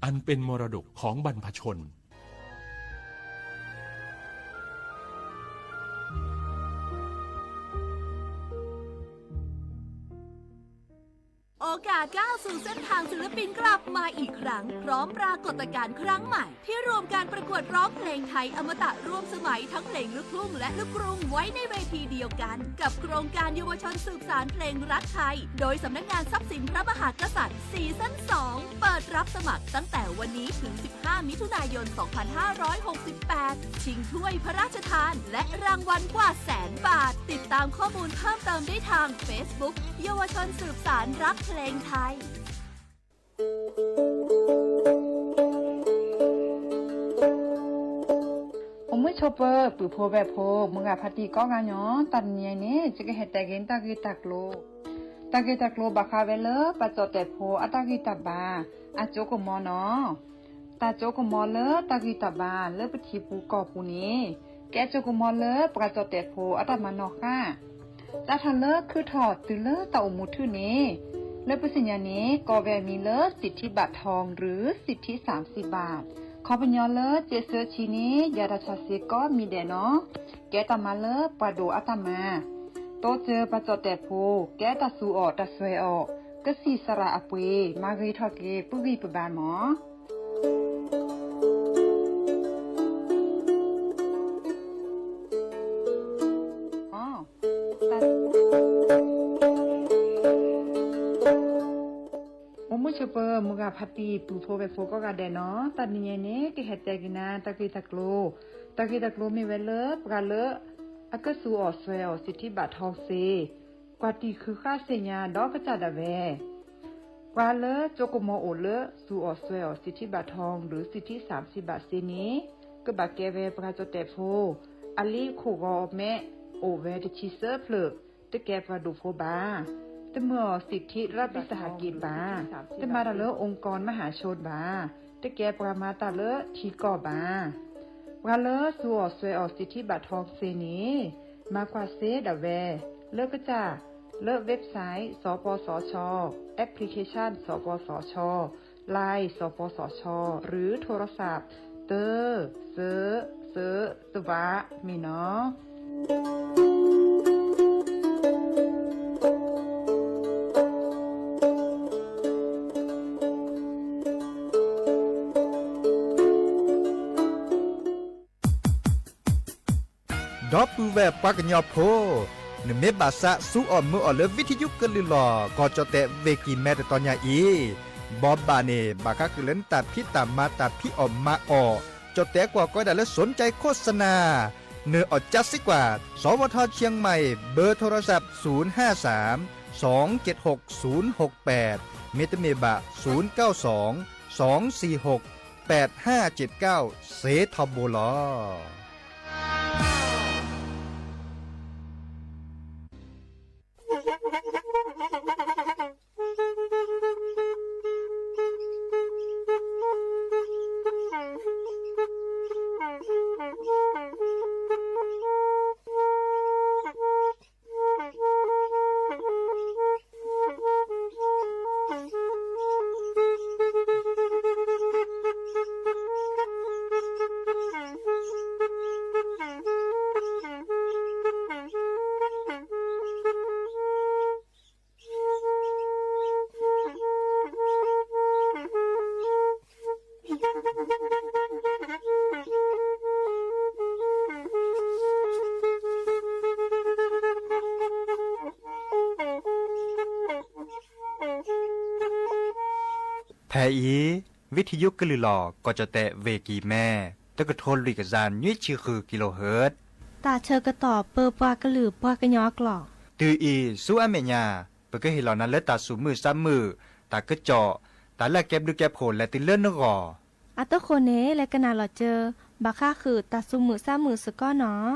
อันเป็นมรดกของบรรพชนโอกาสก้าวสู่เส้นทางศิลปินกลับมาอีกครั้งพร้อมปรากฏการณ์ครั้งใหม่ที่รวมการประกวดร้องเพลงไทยอมตะร่วมสมัยทั้งเพลงลูกทุ่งและลูกกรุงไว้ในเวทีเดียวกันกับโครงการเยาวชนสืบสานเพลงรักไทยโดยสำนักงานทรัพย์สินพระมหากษัตริย์ซีซั่น 2 เปิดรับสมัครตั้งแต่วันนี้ถึง 15 มิถุนายน 2568 ชิงถ้วยพระราชทานและรางวัลกว่า100,000 บาทติดตามข้อมูลเพิ่มเติมได้ทาง Facebook เยาวชนสืบสานรักเพลงไทยอมือชเปอร์ปือโพแบบโพมึงอะพัตีก็งานยตันเนียนี่จะกะเฮ็ดแต่เกนตะกีตักโลบักคาเวเลปะจอแต่โพอะตะกีตะบาอะโจกมอเนาะตาโจกมอเลตะกีตะบาเลปทีปูกอปูนี้แกโจกมอเลปะจอแต่โพอะตะมานอค่ะตาทันเลคือถอดตือเลตะอมุทื่อนี้เลปสิญญานี้ก็แวมีเลสิทธิบัตรทองหรือสิทธิ30 บาทขอปัญญาเลเจเซอร์ชีนี้ยาดาชาเซก็มีเดเนาะแกตามาเลปะโดอะตามาโตเจอปะจอแต่โพแกตาสูออตาสวยออกกะสีสระอเปมาเกทอเกปุวีปบานหมอมุชเปอร์มุกาพัตีปูโพเวโฟก็กาเดเนาะตัดนี้เนี่ยqueเฮตกินาตะกีตะโกลมีเวลปกาเลอะกะสูออสเวลสิทธิบัตรทองเซกว่าตีคือค่าเสียดอกกะจาดาเวกว่าเลโจกโมโอเลสูออสเวลสิทธิบัตรทองหรือสิทธิ30 บาทเซนี้ก็บาเกเวปกาจเตโฟอลีโคกอแม่โอเวตชิเซอร์เพลตะแกปาดูโฟบาแต่เมื่อสิทธิรัฐวิสาหกิจบาแต่มาตะเลองค์กรมหาชนบาแต่แกปรามาตะเลทีก่อบาว่าเลสัวสวยออกสิทธิบัตรทองเซนี้มากว่าเซดาแวเลิกก็จ้าเลิกเว็บไซต์สปสชแอปพลิเคชันสปสชไลน์สปสชหรือโทรศัพท์เตอเซอตวะมีเนาะดอปูแบบปากญอโพนเมบาสะสู้ออมมือออเลวิทยุกะลิลอก็จอแต่เวกีแม่ตอนยาอีบอบบาเนบากะกะเล่นตัดพี่ตามมาตัดพี่ออมมาออจอแต่กว่าก็ได้และสนใจโฆษณาเนื้ออดจัดสิกว่าสวทเชียงใหม่เบอร์โทรศัพท์053 276 068เมตเมบะ092 246 8579เซทอโบลอแทอีวิทยุกะลือหลอก็จะแตะเวกีแม่ตะกะโทนลิกะจานยุ้ยชื่อคือกิโลเฮิรตซ์ตาเชอกระตอบเปอปากระหลือปากระยอกหลอกตืออีสู้อเมญาเปก็เห็นเหล่านั้นและตาสูมือซ้ำมือตากระเจาะตาละแก็บดูแก็บโผลและติเลื่อนนกออัตโคเนและกะนาหลอเจอบาค่าคือตาซุมือซ้ำมือสก้อเนาะ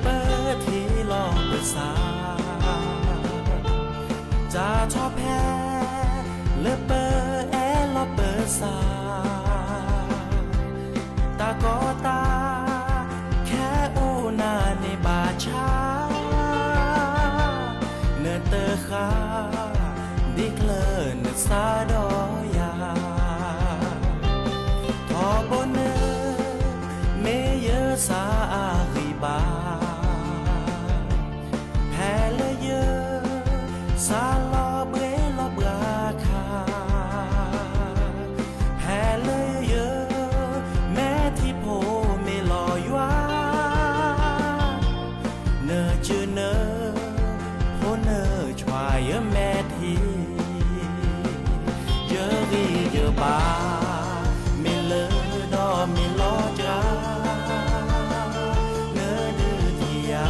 เปิดที่ลองเปิดสาจะชอบแพ้เลเปิดแอลอเปิดสาตาก็ตาแค่อูนาในบาชาเนื้อเตอขาดิเคลเนื้อซาดอยาทอบนเนเมเยสาอาริบาแพ้เลยเยซาลอเบรลอบราคาแพ้เลยเยแม้ที่โพเมลอยว่าเนอจือเนอโพเนอชวายแม่ทีเยอะรีเยอะบาเมเลอดอเมลอจาเนอดือที่ยา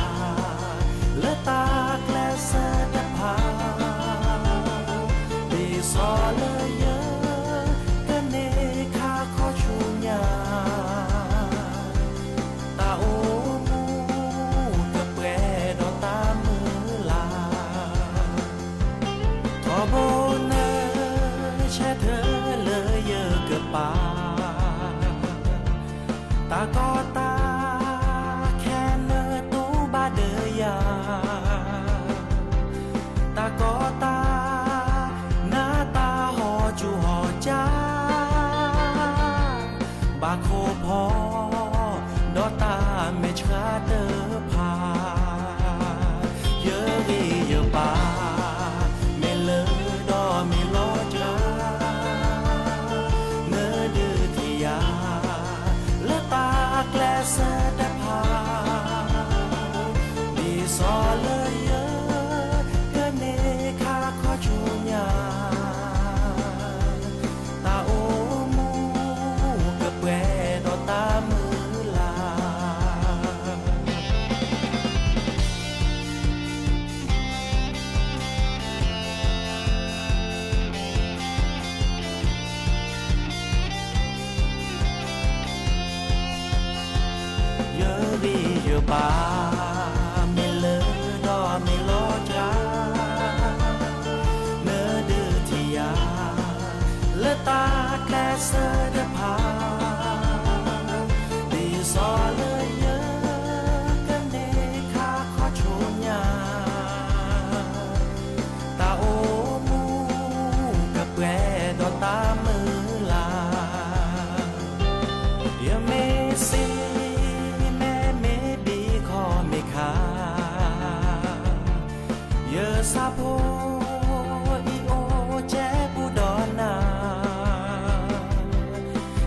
เลตากและเสดพาดีซอเลยเยอะกันเนคาขอชูญาตาโอมูกะแปรดอตามือลาทอโบเนแช่เธอเลยเยอะเกือบปาตาก็ตาแค่เนอตูบาเดยาตาก็ตาหน้าตาหอจูหอจ้าบาโคพอดอตาเมชาเตอพาเยอะรีเยอะปาเมเลอดอเมลอจาเนอดือที่ยาและตาแกลเสดพาดีซอเลยเยอะกะเนคาขอชูญาตาโอมูกะแปรดอตามือลาเยอะรีเยอะบาเมเลอดอเมลอจาเนอดือที่ยาและตาแกลเสดพาดีซอเลยเยอะกันเนคาขอชูญาตาโอมูกะแปรดอตามือลาเดี๋ยวเมซีแม่เมบีขอไม่ขาเยอะซาโพอีโอแจปูดอนนา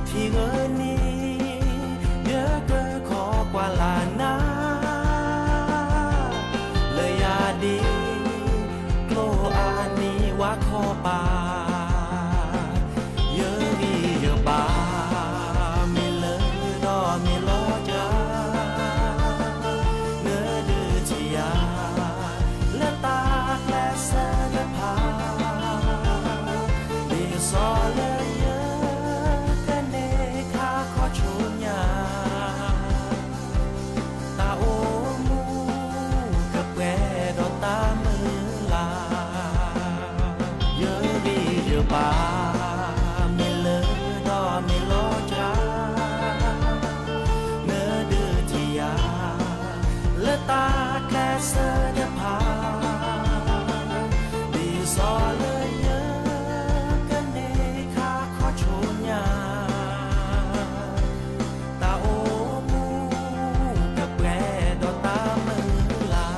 ที่เงินนี้เยอะเกินขอกว่าลานาเลยยาดีโกลอานีว่าขอปาเยอะรีเยอะบาเมเลอดอเมลอจาเนื้อดือที่ยาและตาแกลเสดพาดีซอเลยเยอะกันเนคาขอชูญาตาโอมูกะแปรดอตามือลาเยอะรีเยอะบาเมเลอดอเมลอจาเนื้อดือที่ยาและตาแกลเสดพาดีซอเลยเยอะกันเนคาขอชูญาตาโอมูกะแปรดอตามือลา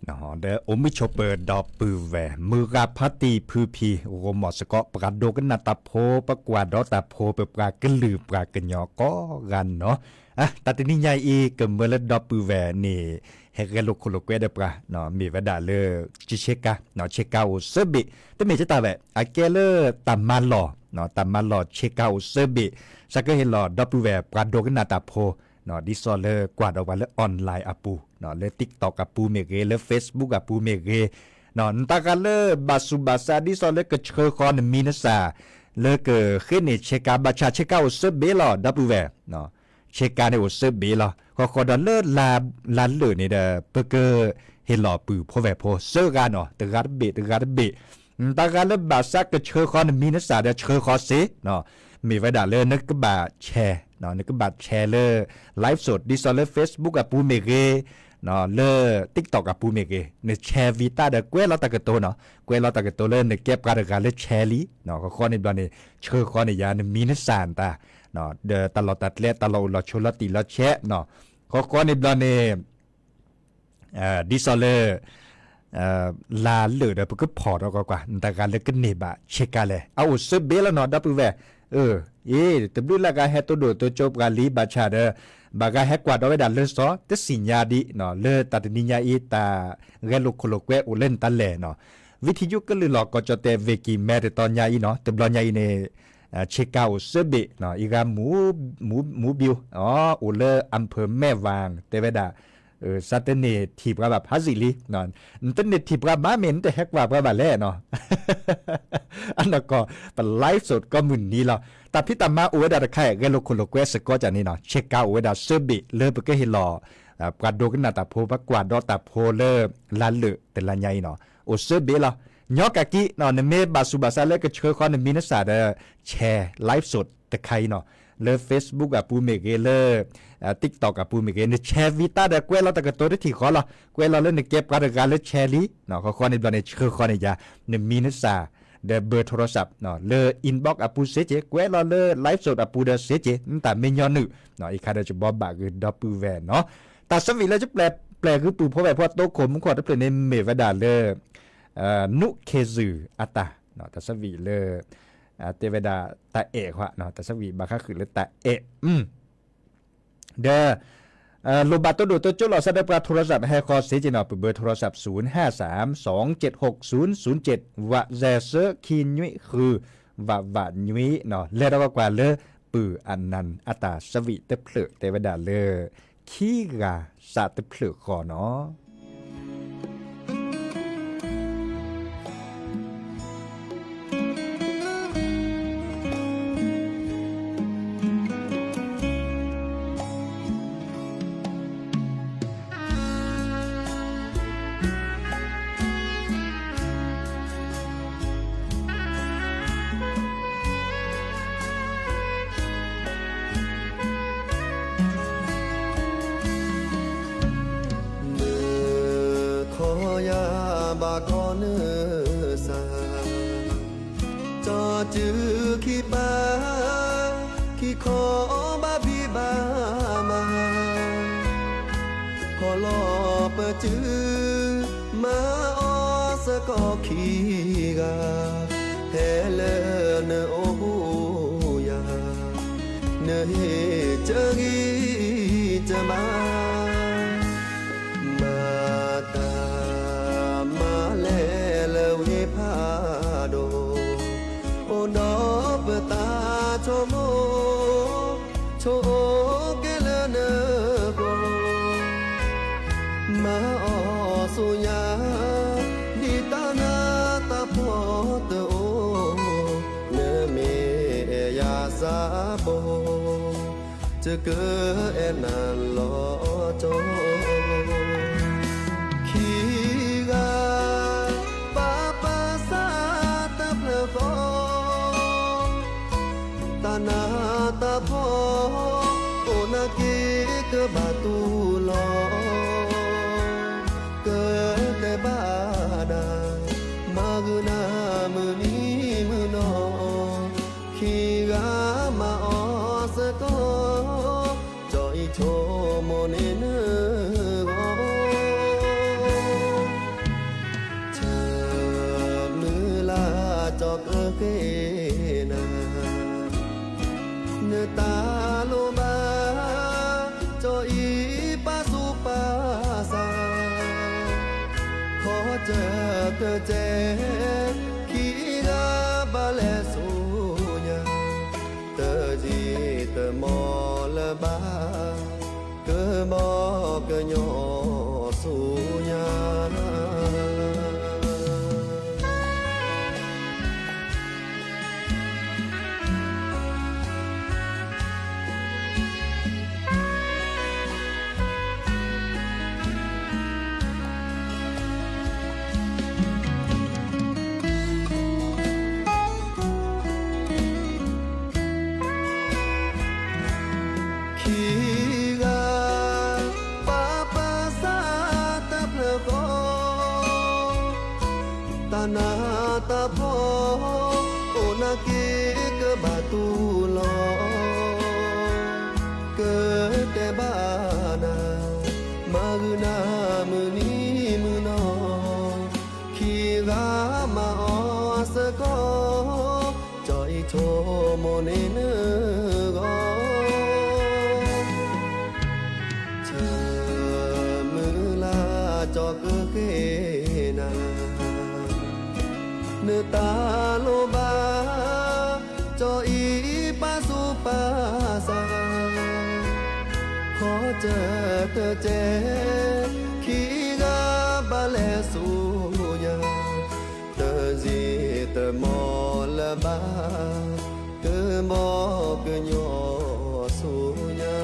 เนาะเดอมิชเปิดดอกปือแหวมือกาพัตตีพือพีโรมอสกอปราโดกันนาตาโพปกวาดอตาโพเปปรากะลือปรากะญอก็กันเนาะตัดนี้ใหญ่อีกเมื่อละดอกปือแหวนี่เฮกะโลโคโลเกเดปราเนาะมีวดาเลจิเชกาเนาะเชกาโอเซบิแต่เมจะตาแหวอะเกเลตามมาลอเนาะตามมาลอเชกาโอเซบิสักก็เฮลอดอกปือแหวปราโดกันนาตาโพเนาะดิซอเลกวาดเอาไว้เลออนไลน์อาปูเนาะเล TikTok อาปูเมเกเล Facebook อาปูเมเกเนาะตากาเลบาสุบาซาดิซอเลกะเชอคอนมีนซาเลกะเขเนเชกาบาชาเชกาโอเซเบลอดับเวเนาะ เช็คการในโอเซเบลก็ดอลเลอร์ลาเลยนี่เด้อเปเกอร์เฮลอปือพอแวพอเซอร์กันเนาะตะกัดเบตะกัดเลบาซักก็เชอคอนมีนัสสาเดเชอคอเซเนาะมีไว้ด่าเลยนึกบาแชร์เนาะนึกบาแชร์เลยไลฟ์สดดิสอลเลอร์ Facebook กับปูเมเกเนาะเลอ TikTok กับปูเมเกเนี่ยแชร์วิตาเดกวยเราตะกะโตเนาะกวยเราตะกะโตเลยเนี่ยเก็บการเลยแชร์ลีเนาะก็ข้อนี้บานี่เชอข้อนี้ยาเนี่ยมีนัสสานตาเนาะเดตลอดตัดเละตลอดเราชลติเราแชะเนาะข้อนี้บานี่ดิสอลเลอร์ลาเหลือเดี๋ยวก็พอแล้วกว่าแต่การเล่นกันเนบะเช็คกันเลยเอาเซเบลแล้วเนาะดับเบิลแวแต่ดูละกันให้ตัวโดดตัวจบการลีบาชาเดบากาให้กว่าดเอาไว้ดันเลือดซอแต่สิญญาดีเนาะเลือดตัดนิยาอีตาเรลุโคโลเกอุเล่นตันแหล่เนาะวิทยุก็เลยหลอกก็จะเตเวกีแม่แต่ตอนยาอีเนาะแต่บอลยาอีในเช็คเอาเซเบเนาะอีกาหมูบิวอุเลออำเภอแม่วางเตเวดาสัตเนทีบแบบฮัซิลีเนาะตันเนทีบแบบบ้าเมนแต่แฮกว่าแบบแล่เนาะอันนั้นก็เป็นไลฟ์สดก็มึนนี้ละแต่พี่ตามาอวยดาใครเกลโคโลเกสก็จะนี่เนาะเช็คเอาอวยดาเซบิเลอเปก็เฮลอกวาดโดกันนาตาโพบักกวาดดอตาโพเลอลาเลแต่ละใหญ่เนาะโอเซบิละยอกกะกิเนาะในเมบาสุบาซาเลก็เชื่อข้อในมินสาเดแชร์ไลฟ์สดแต่ใครเนาะเลอ Facebook กับปูเมเกเลอTikTok กับปูเมเกเนี่ยแชร์วิตาเดกวยเราตะกะโตได้ที่ขอละกวยเราเล่นในเก็บการเลแชร์ลีเนาะข้อในบลาในเชื่อข้อในยาในมินสาเดเบอร์โทรศัพท์เนาะเลออินบ็อกซ์อปูเซเจกวยเราเลอไลฟ์สดอปูเดเซเจแต่ไม่ย้อนนึเนาะอีกคาเดจะบอกบากคือดับปูแวนเนาะแต่สวิแล้วจะแปลคือปูเพราะแบบเพราะโตขมขอดเปลี่ยนในเมวดาเลนุเคซึอัตตาเนาะแต่สวิเลเตเวดาตาเอกว่ะเนาะแต่สวิบาค่าคือเลตาเอเดโลบัตโตโดโตโจลอซาเดปราโทรศัพท์ให้คอเซจินอเบอร์โทรศัพท์0532760007วะแซเซอร์คีนุยคือวะนุยเนาะแล้วก็กว่าเลปืออันนันอัตาสวิเตเพลเตเวดาเลขี้กาสาเตเพลคอเนาะจือขี้บาขี้ขอบาพี่บามาขอลอเปิดจือมาออสก็ขี้กาเฮเลเนโอหูยาเนเฮเจอกีจะมาตามาเลเลเวพาโดดอบตาโชโมโชเกลเนโกมาออสุญาดิตานาตาพอตโอเนเมยาซาโบจะเกิดนันลอโจขีกาปาปาซาตะเพลโกนาตาพอโอนาเกกบาตูลอเกิดแต่บาดามากุนามือนี้มือนอขีกามาออสก็จอยโชโมเนเนโกเธอมือลาจอกเกนาเนตาโลมาจออีปาสุปาสาขอเจอเธอเจขีกาบาเลสุญาเตอจีเตอมอละบาเกอบอกะญอสุญา นาตาพ่อโอนาเกกะบาตูลอเกิดแต่บ้านามากุนามือนี้มือนอขีกามาออสกอจอยโทโมเนเนกอเธอมือลาจอเกเกนาเนตาโลบาจออีปาสุปาสาขอเจอเธอเจขีกาบาเลสูญาเธอจีเธอมอละบาเกอมอเกยอสูญา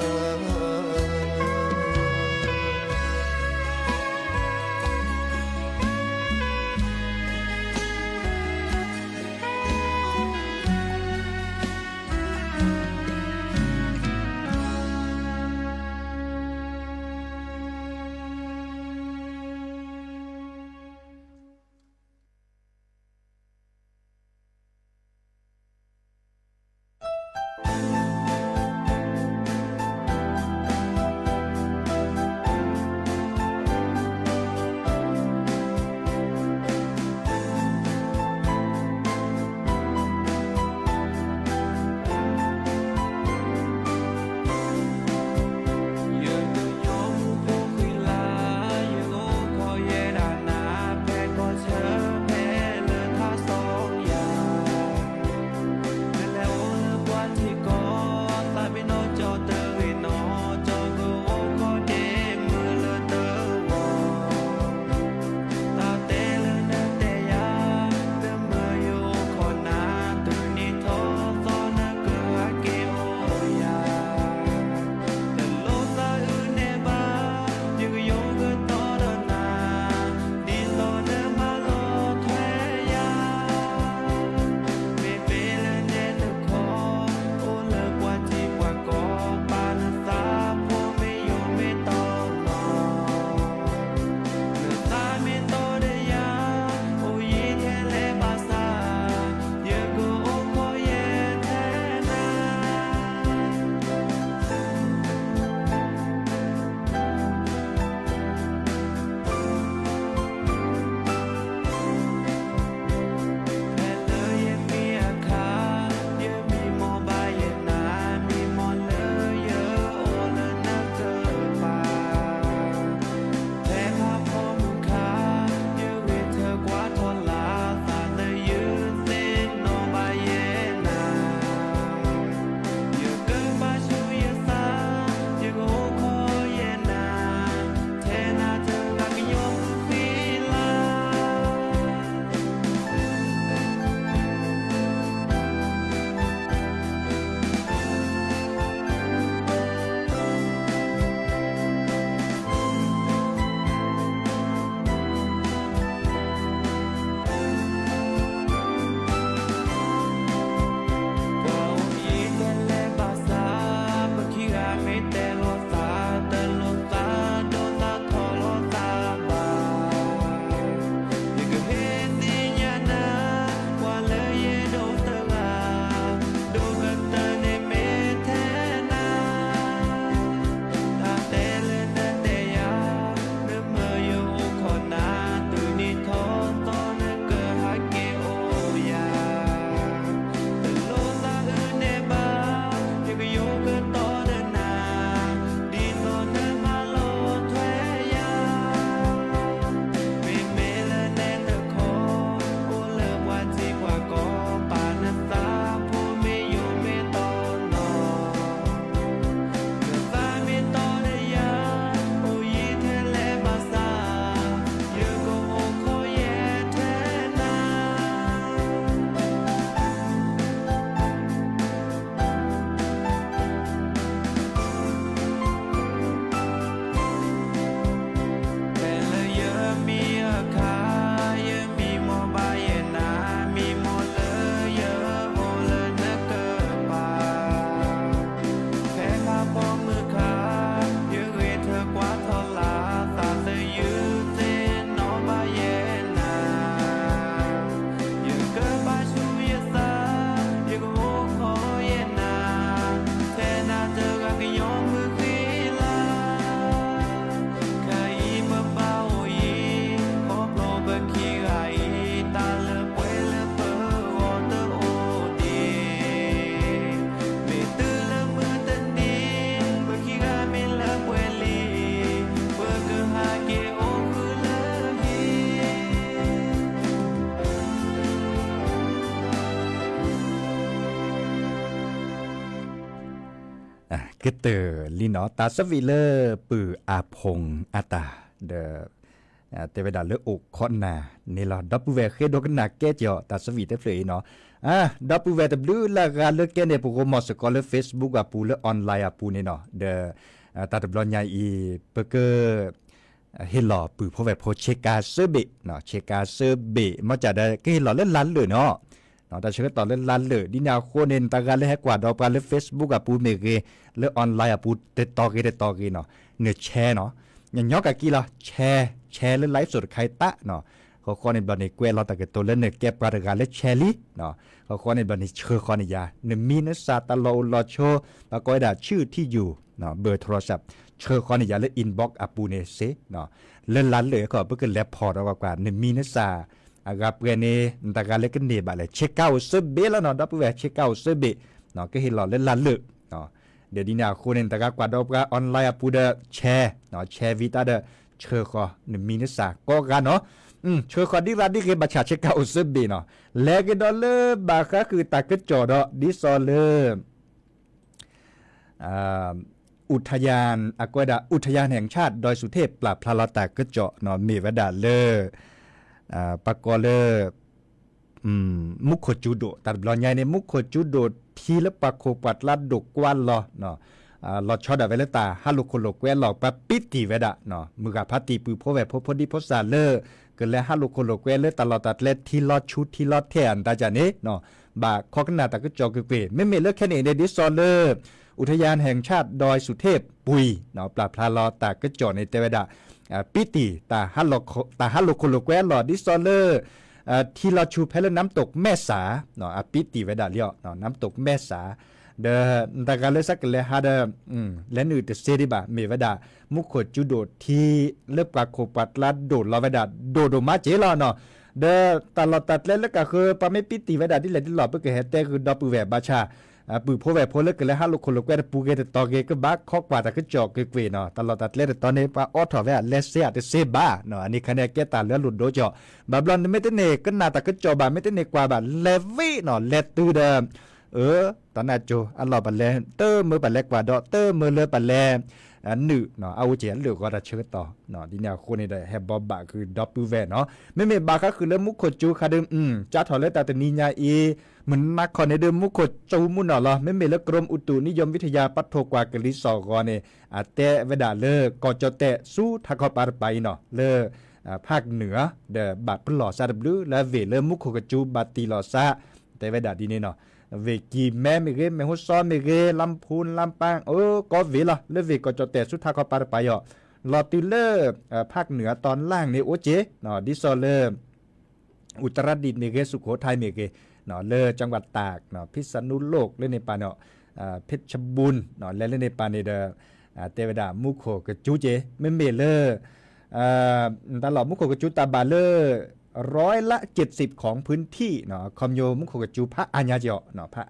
กเตอร์ลีเนาะตาสวีเลอร์ปืออาพงอาตาเดเตเวดาเลออกคอนนานี่ล่ะดับเวเคดอกนาแกจอตาสวีเตเฟยเนาะดับเวตบลูลากาเลแกเนปุโกมอสกอลเฟซบุ๊กอะปูเลออนไลน์อะปูนี่เนาะเดตาตบลอนยาอีเปเกอร์เฮลอปือพอแบบโพเชกาเซเบเนาะเชกาเซเบมาจากได้ก็เฮลอเล่นลันเลยเนาะแต่เชื่อต่อเล่นลันเลยดินาโคเนนตาการเล่นให้กว่าดอกการเล่นเฟซบุ๊กอะปูเมเกเล่นออนไลน์อะปูเตตอเกเนาะเนื้อแชร์เนาะอย่างย่อกับกี่ละแชร์เล่นไลฟ์สดใครตะเนาะเขาข้อในบันในเกวเราแต่เกิดตัวเล่นเนื้อแก็บปราการเล่นแชร์ลิเนาะเขาข้อในบันในเชื่อข้อในยาเนื้อมีเนื้อซาตาโลลอโชปากอยด่าชื่อที่อยู่เนาะเบอร์โทรศัพท์เชื่อข้อในยาเล่นอินบ็อกซ์อะปูเนเซเนาะเล่นลันเลยก็เพื่อเกิดแลบพอร์ตเอากว่าเนื้อมีเนื้อซาอากาเปเนตาการเล่นกันเนบะเลยเช็คเอาเซเบแล้วเนาะดับเบิลเช็คเอาเซเบเนาะก็เห็นหล่อเล่นลันเลยเนาะเดี๋ยวนี้เนี่ยคนเองตากากว่าดอกออนไลน์ปูเดแชร์เนาะแชร์วิตาเดเชื่อข้อเนื้อมีเนื้อซาก็กันเนาะเชื่อข้อดีรัดดีเกบัชชาเช็คเอาเซเบเนาะแล้วก็ดอลเลอร์บาค่าคือตากระจอดดิซอลเลอร์อุทยานอากวดาอุทยานแห่งชาติดอยสุเทพปราบพลาลตากระจอเนาะมีวดาเลอร์ปากกอเลอร์มุขโคจูโดตัดบลอนใหญ่ในมุขโคจูโดทีละปากโคปัดลัดดกกวนลอเนาะลอชอดาเวลตาฮัลโลโคโลแกวหลอกปะปิติเวดาเนาะมือกับพัตติปือพแวพพดิพสาเลอร์เกิดแล้วฮัลโลโคโลแกวเลตลอดตัดเลที่ลอดชุดที่ลอดแทนตาจานี้เนาะบาคอกนาตากระจอกเกไม่เมเลิกแค่นี้ในดิซอลเลอร์อุทยานแห่งชาติดอยสุเทพปุยเนาะปราบพลาลอตากระจอในเตเวดาปิติตาฮัลโลโคโลแกวหลอดดิซอลเลอร์ที่เราชูเพลน้ำตกแม่สาเนาะปิติเวดาเลียวเนาะน้ำตกแม่สาเดตากาเลสักเลฮาเดและนือเตเซริบะเมเวดามุขจุโดที่เล็บปากโคปัดลัดโดดลอเวดาโดมาเจลอเนาะเดตลอดตัดเล่นแล้วก็คือปาไม่ปิติเวดาที่เหลือที่หลอดเพื่อเกิดเหตุแต่คือดอปูแวบาชาปือพแวพเลิกกันแล้วฮัลโลโคโลแกวปูเกตตอเกก็บักคอกกว่าแต่ก็จอกเกเนาะตลอดตัดเล่นตอนนี้ปาออทอแวเลเซียเตเซบาเนาะอันนี้คะแนนแกตาเลือหลุดโดจอบาบลอนไม่เตเนก็นาแต่ก็จอบาไม่เตเนกว่าบาเลวีเนาะเลตูเดตอนนั้นโจอัลลอฮ์บัลเลเตอร์มือบัลเลกว่าดอเตอร์มือเลบัลเลหนึ่งเนาะเอาเจียนหรือก็จะเชิดต่อเนาะที่เนี่ยคนนี้ได้แฮบบอบบะคือดับเบิลแวนเนาะไม่เมบาก็คือเรื่องมุขจูคาเดิมจ้าถอดเลยแต่นิยาอีเหมือนนักคอนในเดิมมุขจูมุนเนาะเหรอไม่เมเลิกกรมอุตุนิยมวิทยาปัทโทกว่ากลิสอกอเนี่ยแต่เวดาเลิกก็จะแต่สู้ทักเขาปาไปเนาะเลิกภาคเหนือเดบัดพลอซาดบลูและเวเลมุขจูบัตติลอซาแต่เวดาดีนี่เนาะเวกีแม่เมเกเมฮุซอนเมเกลำพูนลำปางก็เวล่ะเลเวก็จะแต่สุดท้ายเขาปาไปอ่ะลอติเลอร์ภาคเหนือตอนล่างในโอเจเนาะดิซอเลอร์อุตรดิตถ์เมเกสุโขทัยเมเกเนาะเลอจังหวัดตากเนาะพิษณุโลกเล่นในปานเนาะเพชรบูรณ์เนาะเล่นในปานในเดเทวดามุขโขกจูเจไม่เมเลอร์ตลอดมุขโขกจูตาบาเลอร์70%ของพื้นที่เนาะคอมโยมุขกจูพระอัญญาเจาะเนาะพระ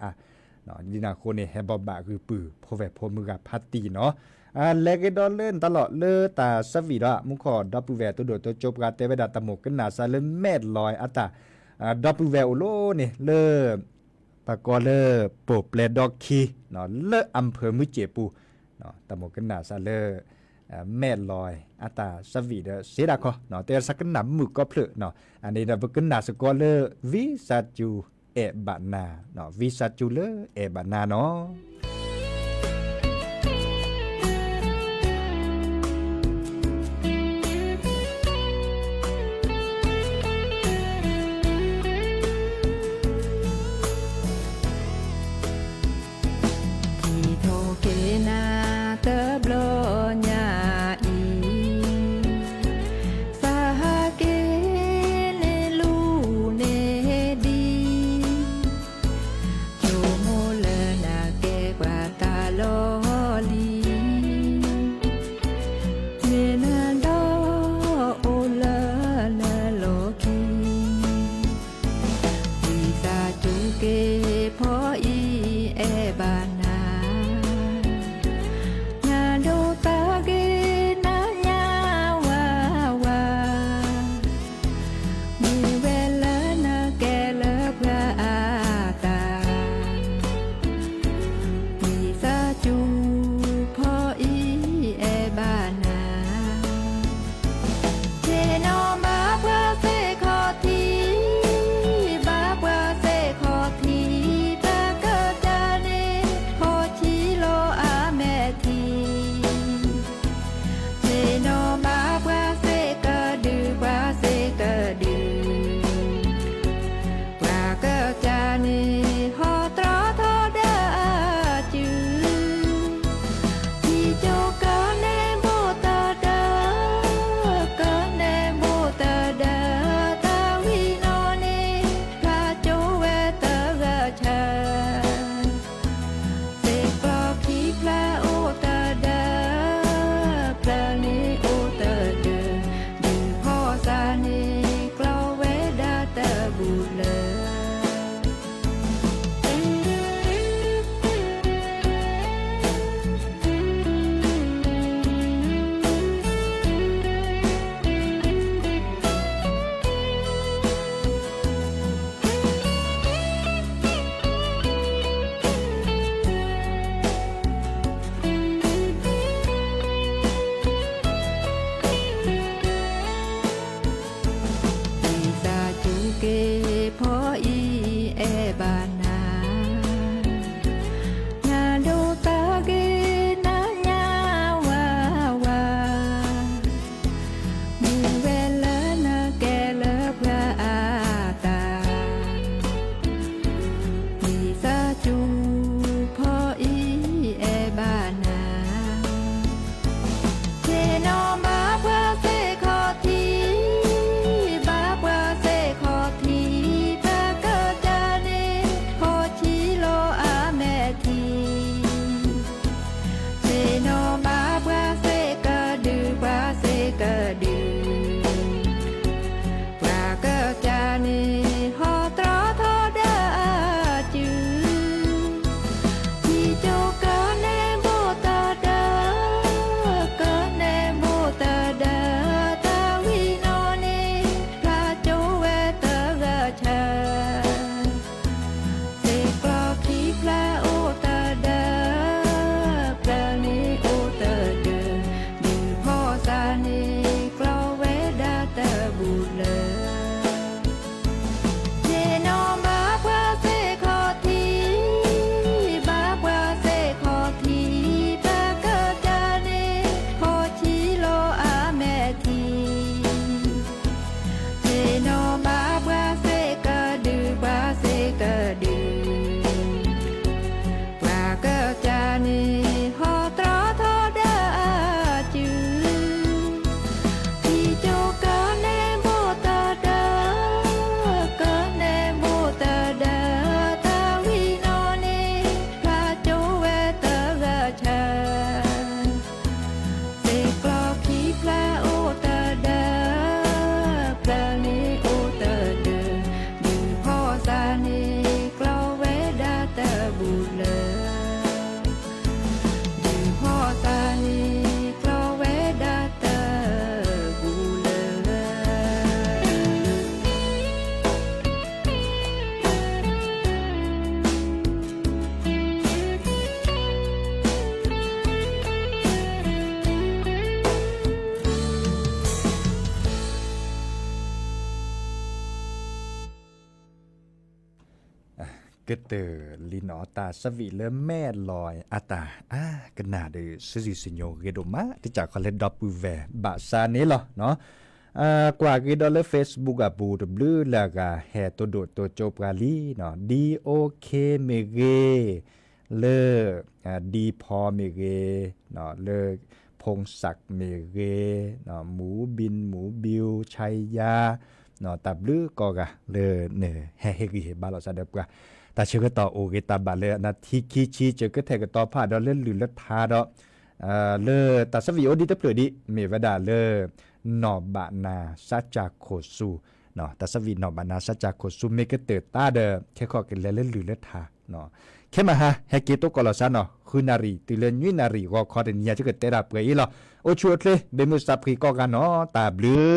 เนาะดินาโคเนแฮบบอบบะคือปือพแวพมือกับพัตตีเนาะเลกดอลเล่นตลอดเลอตาสวีระมุขอดับเบิลแวตัวโดดตัวจบกาเตเวดาตะหมกกันนาซาเลแม่ลอยอัตตาดับเบิลแวโลเนี่ยเลอปากอเลอโปเปลดอกคีเนาะเลออำเภอมุเจปูเนาะตะหมกกันนาซาเลแม่ลอยอัตาสวีเดเสดาคอเนาะแต่สักหนำมือก็เพลเนาะอันนี้เราเพิ่งนาสกอเลอร์วิซาจูเอบานาเนาะวิซาจูเลอเอบานาเนาะเ ก็เตอลินอตาสวีเลแม่ลอยอาตากันนาเดซิสิโยเกโดมาที่จากคอลเลดอปูแวบาซานี้เหรอเนาะกว่ากีดอลเลเฟซบุ๊กอะบูดบลูแล้วก็แห่ตัวโดดตัวโจปกาลีเนาะดีโอเคเมเกเลดีพอเมเกเนาะเลพงศักดิ์เมเกเนาะหมูบินหมูบิวชัยยาเนาะตับลือก็กะเลเนแห่เฮกิเฮบาลอซาเดบกะแต่เชื่อก็ต่อโอเกตาบาเลนะที่คีชีเจอก็แทกต่อผ่าดอเล่นหรือละทาดอเลตัสวิโอดีตะเปลือดิเมวดาเลนอบานาสัจจาโคสูเนาะตัสวินอบานาสัจจาโคสูเมกเตอร์ตาเดแค่ขอกันเล่นหรือละทาเนาะแค่มาฮะเฮกิโตกอลซาเนาะคือนารีติเลนยุนารีก็คอเดนยาจะเกิดเตรับเกยหรอโอชัวเลยเบมุสับพีก็กันเนาะตาบลือ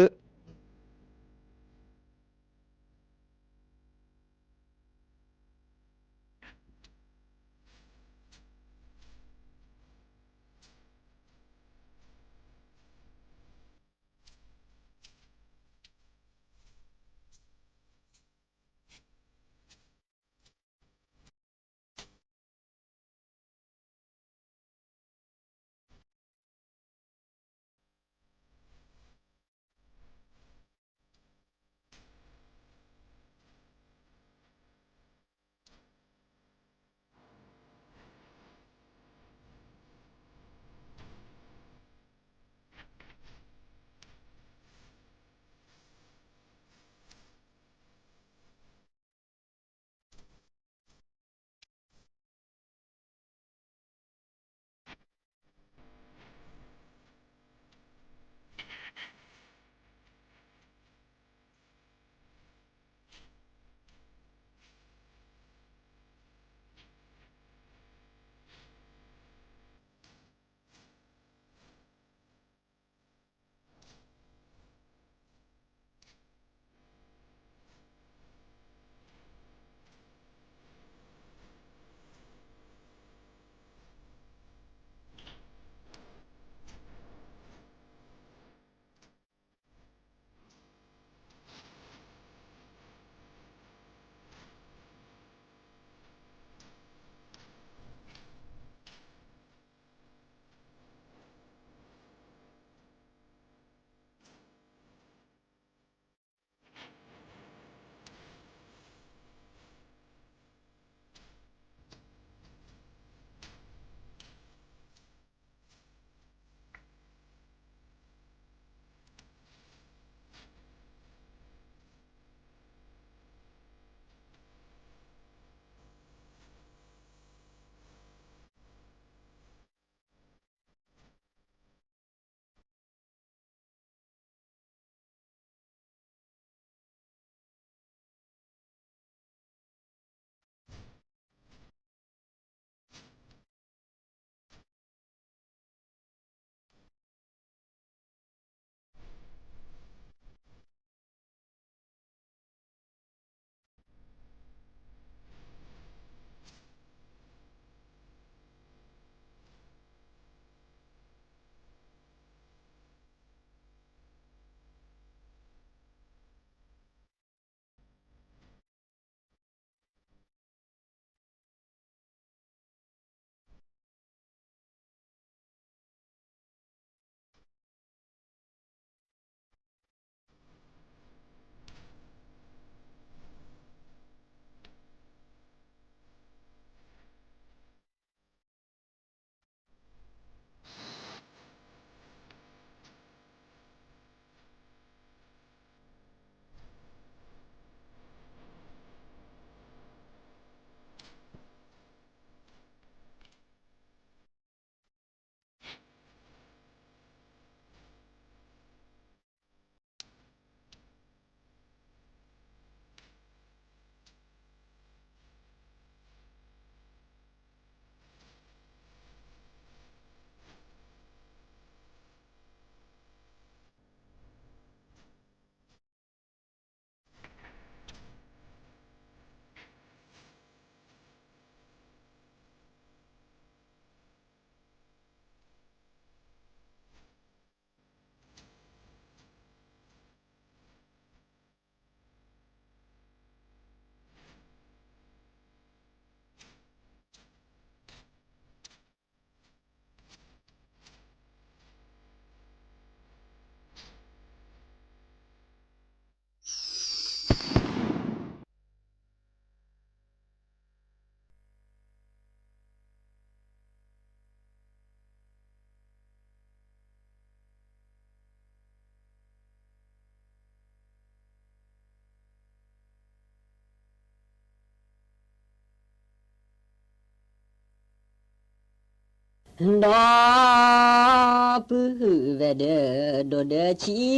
đó bự về đờ đồ đờ chi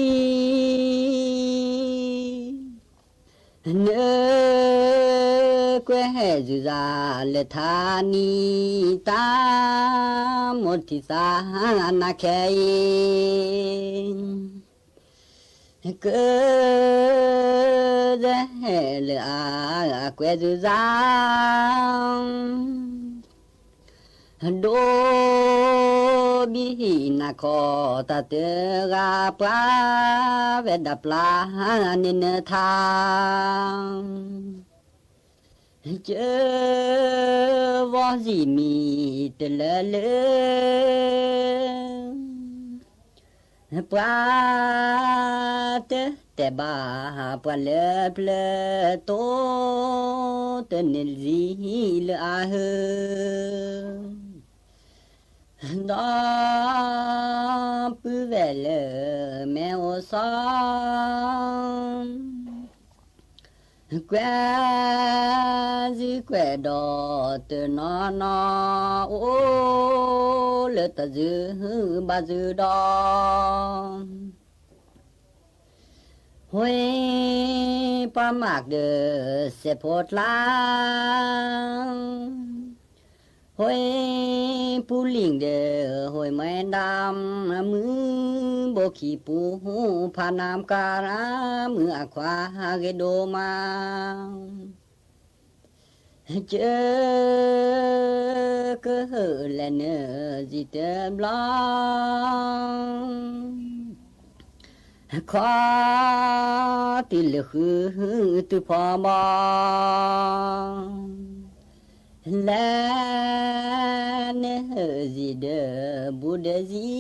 nơ quê hè dù già lệ tha ni ta một thì xa na khe cơ dễ lệ quê dù già đô bi na ko ta te ga pa ve da pla nên tha chớ vô gì mi te lơ lơ pa te ba pa lơ ple to te nel gì lơ a hơ đó bự về lờ mèo son quê dư quê đỏ từ nó ô lỡ ta dư ba dư đỏ huê pa mạc đờ sẽ phốt lang hồi pu linh de hồi mai đam mưa bộ khí pu pha nam ca ra mưa qua cái đồ mà chớ cơ hở là nợ gì tем lo khó tin lực từ phò bò la nơ gì đờ bu đờ gì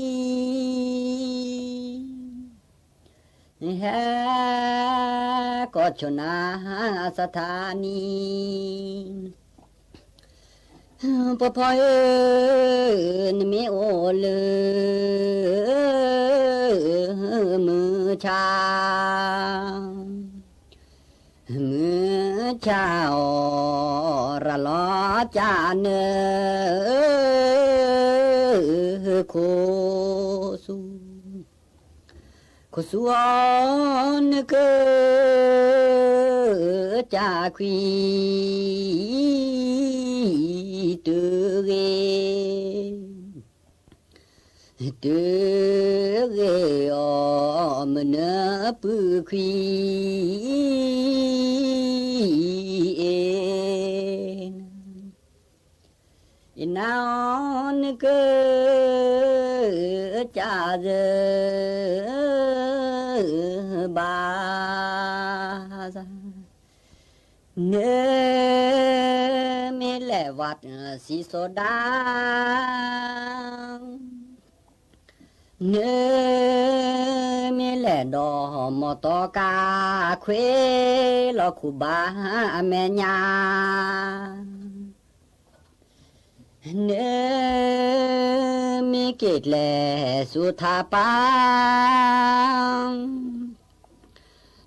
ha có chỗ na sa tha ni po po ni me o lơ mưa cha mưa chào ra lo cha nơ cô su on cơ cha quy tư ghê o mình bự quy nào cơ cha giờ ba ra nơ mê lẹ vặt xì số đá nơ mê lẹ đỏ mò to ca khuê lo khu ba mẹ nhà nơ mê kết lẹ su tha pa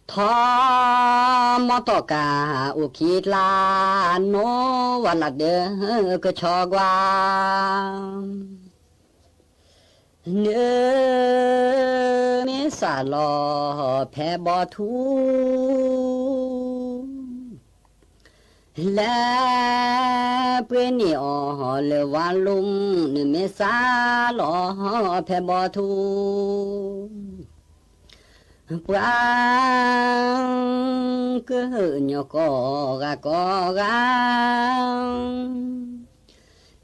thọ mò to ca u khít la nó và là đỡ cơ cho qua nơ mê xả lò phê bò thu la quên nhỏ lờ van lung nơ mê xả lò phê bò thu quang cơ nhỏ có gà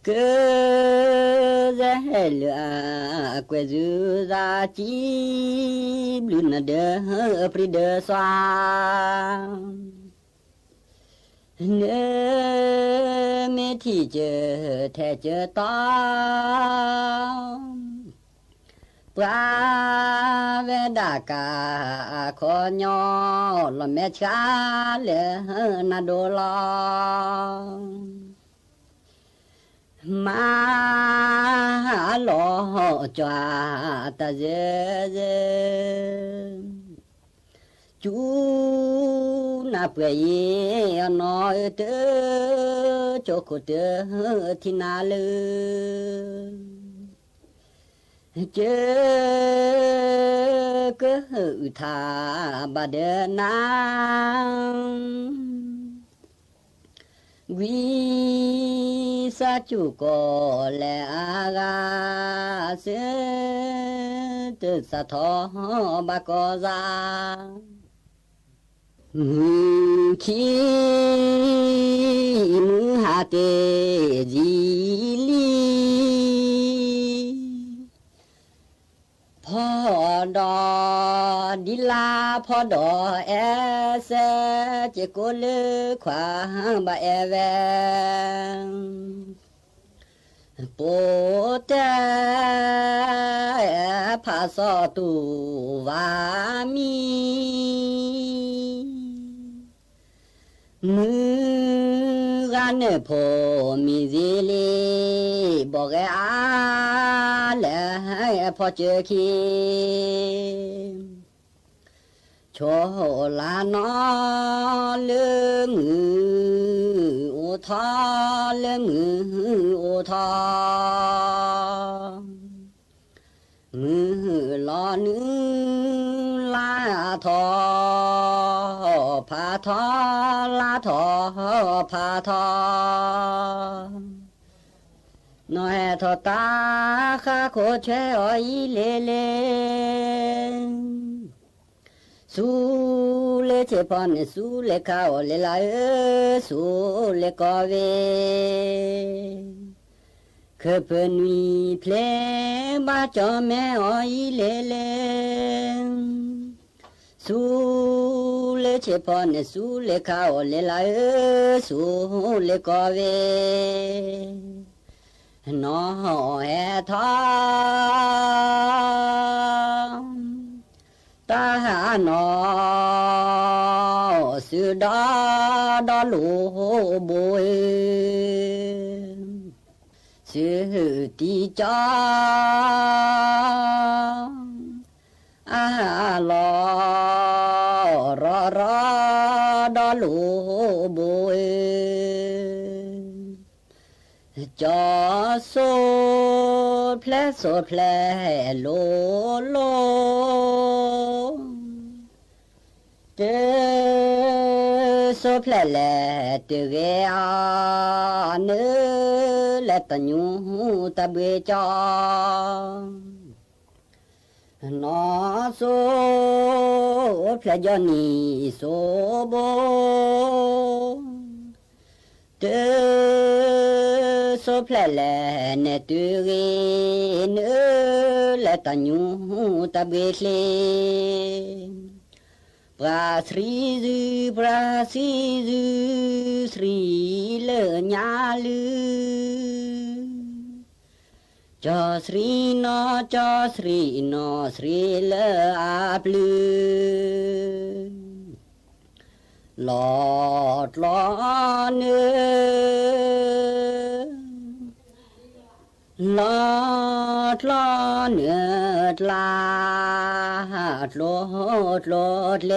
cơ dễ lựa quê dư ra chi lươn là đỡ pri đỡ xoa nơ mê thì chờ thẻ chờ to qua về đà cả khó nhỏ là mẹ cha lệ na đô lo mà lo cho ta dễ chú na bề nói tớ cho cô tớ thì na lơ เจอก็ทาบาเดนางวิสาจุกเลอากาเสตสะทอบากอซาขีมือหาเตจีลีพอดอดิลาพอดอเอเซเจโกเลขวาบาเอเวโปเตพาสอตูวามีมือกันพอมีสิลีบอกแกอาเลพอเจอคีโชลานอเลืองโอทาเลืองโอทามือลอนึลาทอพาทอลาทอพาทอน้อยทอตาข้าโคเชออีเลเลสูเลเชปอนสูเลข้าวเลลาสูเลกอเวเคเปนีเพลบาจอแม่ออยเลเลสูเลเชปอนสูเลข้าวเลลาสูเลกอเวนอแอทอตาหานอสุดาดอลูบุยสุติจาอาลอรอรอดอลูบุยจอโซเพลโซเพลโลโลเตโซเพลเลเตเกอาเนเลตญูตะเบจอนอโซเพลจอนีโซโบเตโซเพลเลเนตุเกเนเลตญูตะเบเคลปราสรีจุสรีเลญาลือจอสรีนอจอสรีนอสรีเลอาปลือหลอดหลอเนื้อหลอดหลอเนื้อลาดโลดโลดเล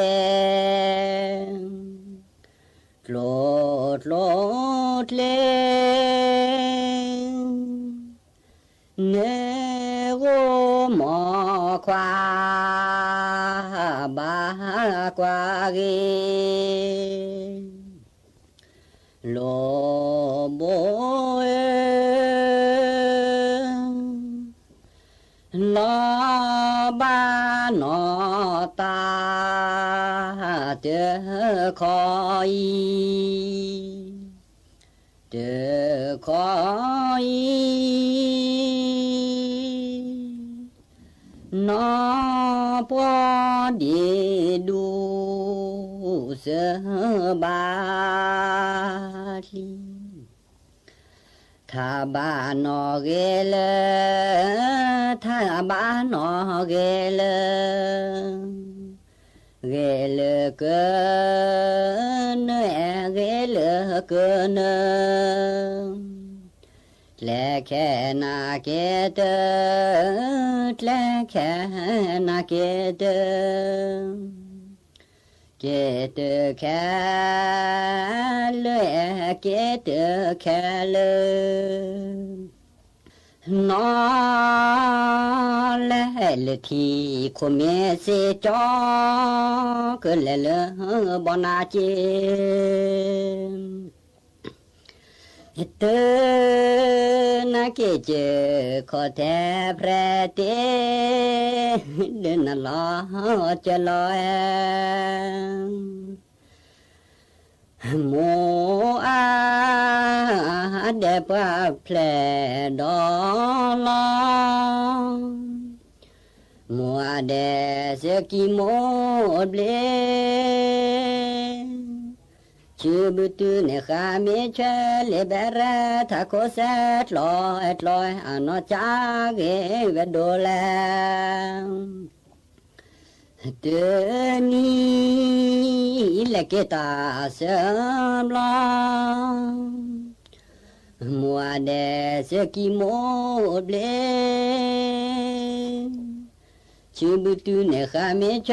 โลดโลดเลเนโกหมอควาบากวาเกโลโบเอลาบานอตาเจอคอยเจอคอยนอปอดีดูเสบาลีถ้าบ้านอเกลถ้าบ้านอเกลเกลเกินเกลเกินและแค่นาเกตและแค่นาเกตเกตแค่เลยเกตแค่เลย นอและเลทีคเมเสจอก็เลบนาเจเตนาเกเจขอแทพระเตเดินลอจะลอยโมอาเดปะเพลดอลอมัวเดสกิโมเบลชื่อบุตุเนคามิเชลเบระทาโคเซตลอยอันจากเกเวโดเลเดนีเลกตาเสมลามัวเดสกิโมเบลชื่อบุตุเนคามิเช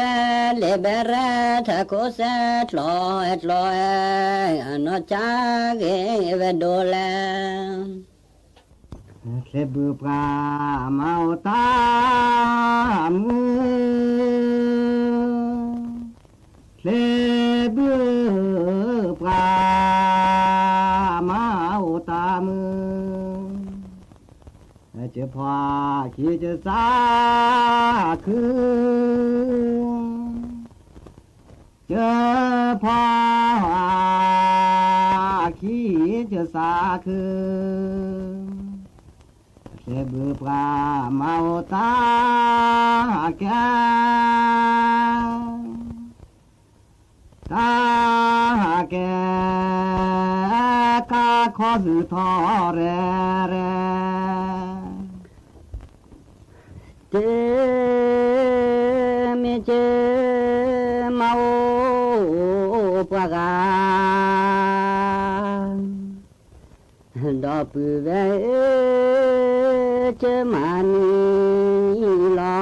ลเบระทาโคเซตลอยอันจากเกเวโดเลเคบุปรามาตามูเคบุปรามาตามูจะพาขี้จะสาคือจะพาขี้จะสาคือเสบุปรามาตาแกตาแกข้าขอสุทอเรเจมิเจมาโอปะกาดอปุเวเจมานีลา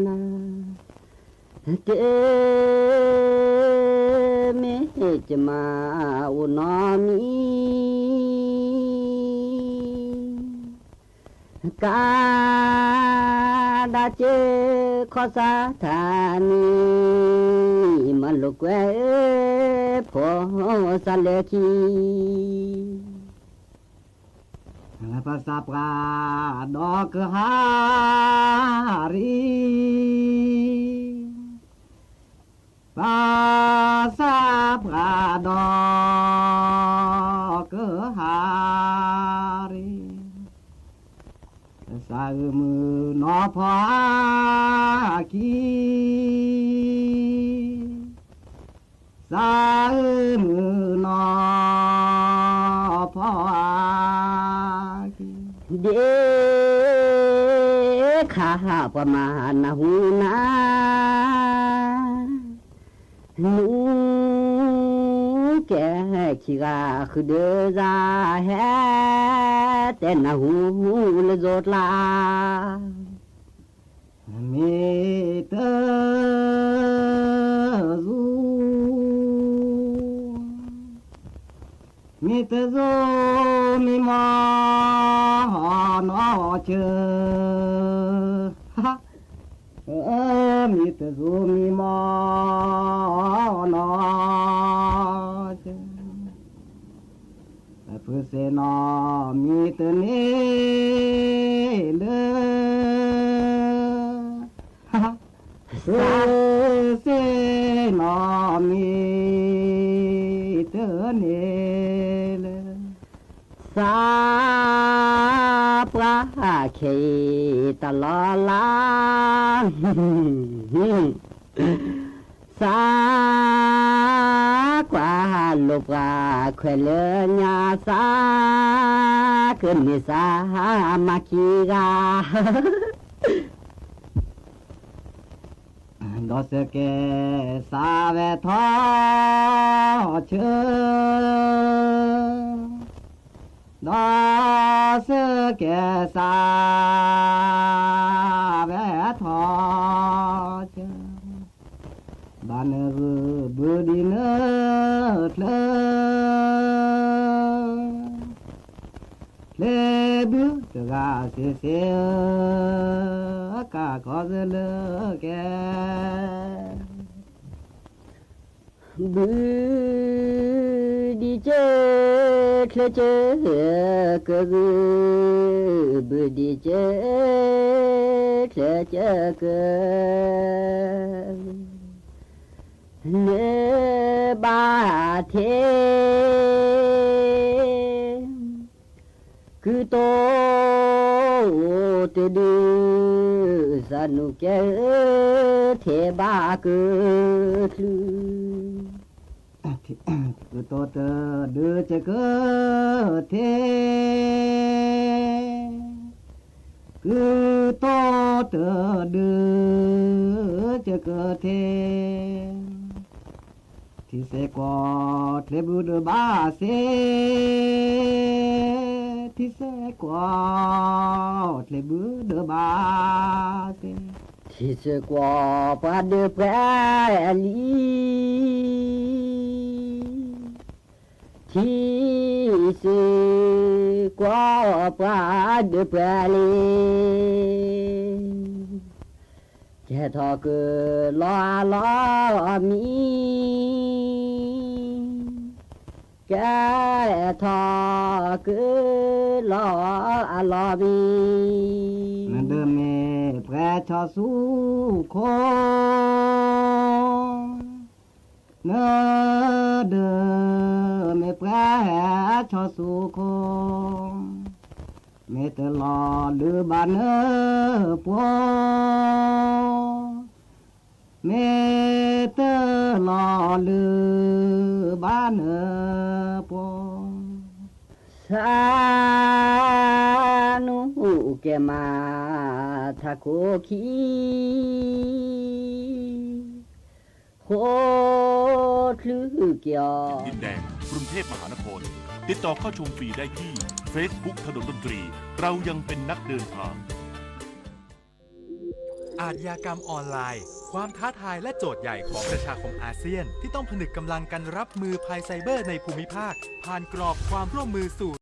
นาเจมิเจมาอุนอมีกาดาเจขอสาธานีมันลุกเวพอสเลคีละภาษาปราดอกหารีภาษาปราดอกหารีสามือนอพากีสามือนอพากีเดข้าประมาณหูนานูแกขี้กาคือเดซาแฮแต่นาหูเลโจดลามีเตซูมีเตซูมีมานอเชมีเตซูมีมานอเชเพื่อเสนอมีเตเนเลเพื่อเสนอมีเตเนเลสาปลาเขตลอลาสากว่าลูกว่าเขลญาสาขึ้นนิสามาคีกาดอสเกสาเวทอเชดอสเกสาเวทอเชบานบุดีเนทเลบุต เสียเสียกาขอเสลอแกบือดีเจเคลเจกะบือดีเจเคลเจกะเลบาเทคือโตเตดูสนุกแกเทบาคือคือโตเตดูจะเกเทคือโตเตดูจะเกเทที่เสกว่าเทบุดบาเสที่เสกว่าเทบุดบาเสที่เสกว่าปาเดแปรลีที่เสกว่าปาเดแปรลีแค่ทอคือล้อมีแค่ทอคือล้อมีเดิมเมแปรชอสู้คนเนเดิมเมแปรชอสู้คนเมตลอลือบานเอปวเมตลอลือบานเอปวสานุเกมาทาโคคีโคตรลือเกียว ดินแดงกรุงเทพมหานคร ติดต่อเข้าชมฟรีได้ที่ Facebook ถนนดนตรี เรายังเป็นนักเดินทาง อาชญากรรมออนไลน์ความท้าทายและโจทย์ใหญ่ของประชาคมอาเซียนที่ต้องผนึกกำลังกันรับมือภัยไซเบอร์ในภูมิภาคผ่านกรอบความร่วมมือสู่